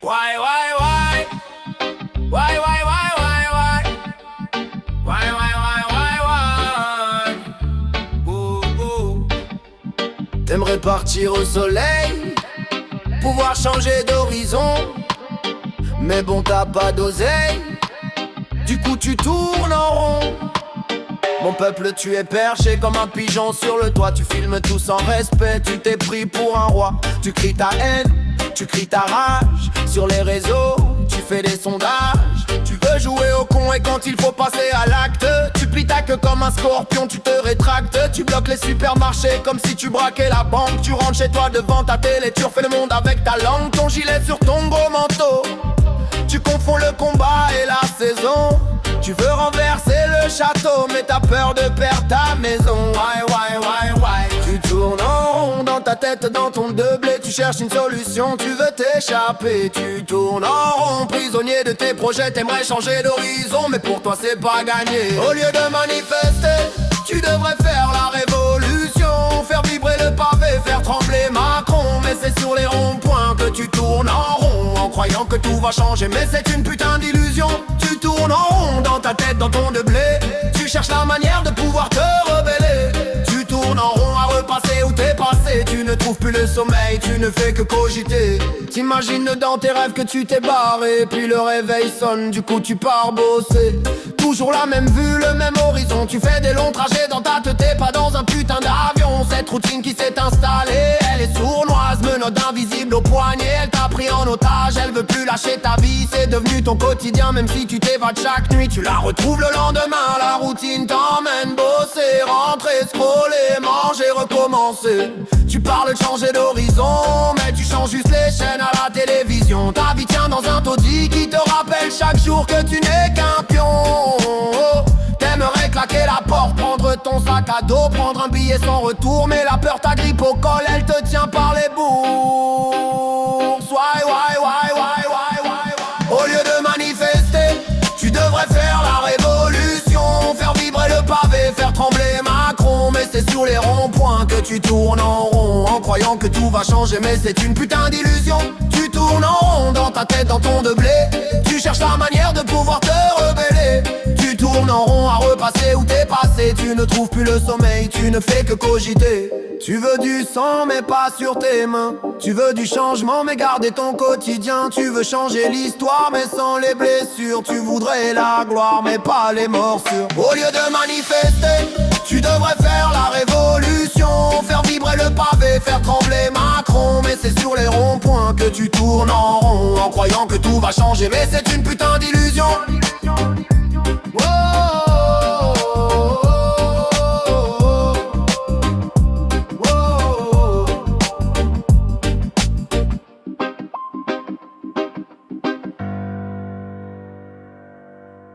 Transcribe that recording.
Why, why, why? Why, why, why, why, why? Why, why, why, why, why? Ouh, ouh. T'aimerais partir au soleil, pouvoir changer d'horizon, mais bon t'as pas d'oseille, du coup tu tournes en rond. Mon peuple, tu es perché comme un pigeon sur le toit. Tu filmes tout sans respect, tu t'es pris pour un roi. Tu cries ta haine, tu cries ta rage. Sur les réseaux, tu fais des sondages. Tu veux jouer au con et quand il faut passer à l'acte, tu plies ta queue comme un scorpion, tu te rétractes. Tu bloques les supermarchés comme si tu braquais la banque. Tu rentres chez toi devant ta télé, tu refais le monde avec ta langue. Ton gilet sur ton gros manteau, tu confonds le combat et la saison. Tu veux renverser le château, mais t'as peur de perdre ta maison. Why? Tu tournes en rond dans ta tête, dans ton deblé. Tu cherches une solution, tu veux t'échapper. Tu tournes en rond, prisonnier de tes projets. T'aimerais changer d'horizon, mais pour toi c'est pas gagné. Au lieu de manifester, tu devrais faire la révolution. Faire vibrer le pavé, faire trembler Macron. Mais c'est sur les ronds-points que tu tournes en rond, en croyant que tout va changer, mais c'est une putain d'illusion. Tu tournes en rond dans ta tête, dans ton de blé. Tu cherches la manière de pouvoir te rebeller. Tu tournes en rond à repasser où t'es passé. Tu ne trouves plus le sommeil, tu ne fais que cogiter. T'imagines dans tes rêves que tu t'es barré, puis le réveil sonne, du coup tu pars bosser. Toujours la même vue, le même horizon. Tu fais des longs trajets dans ta tête, t'es pas dans un putain d'avion. Cette routine qui s'est installée, elle est sournoise, menotte invisible au poignet. Elle t'a pris en otage, elle veut plus lâcher ta vie. C'est devenu ton quotidien, même si tu t'évades chaque nuit. Tu la retrouves le lendemain, la routine t'emmène bosser, rentrer, scroller, manger, recommencer. Tu parles de changer d'horizon, mais tu changes juste les chaînes à la télévision. Ta vie tient dans un taudis qui te rappelle chaque jour que tu n'es qu'un pion. T'aimerais claquer la porte, prendre ton sac à dos, prendre un billet sans retour, mais la peur t'agrippe au col, elle te tient par les bourses. Why? Au lieu de manifester, tu devrais faire la révolution. Faire vibrer le pavé, faire trembler Macron. Mais c'est sur les ronds-points que tu tournes en rond, en croyant que tout va changer, mais c'est une putain d'illusion. Tu tournes en rond dans ta tête, dans ton de blé. Tu cherches la manière de pouvoir te rebeller. Tu tournes en rond à repasser où t'es passé. Tu ne trouves plus le sommeil, tu ne fais que cogiter. Tu veux du sang mais pas sur tes mains. Tu veux du changement mais garder ton quotidien. Tu veux changer l'histoire mais sans les blessures. Tu voudrais la gloire mais pas les morsures. Au lieu de manifester, tu devrais faire la révolution. Faire vibrer le pavé, faire trembler Macron. Mais c'est sur les ronds-points que tu tournes en rond, en croyant que tout va changer, mais c'est une putain d'illusion.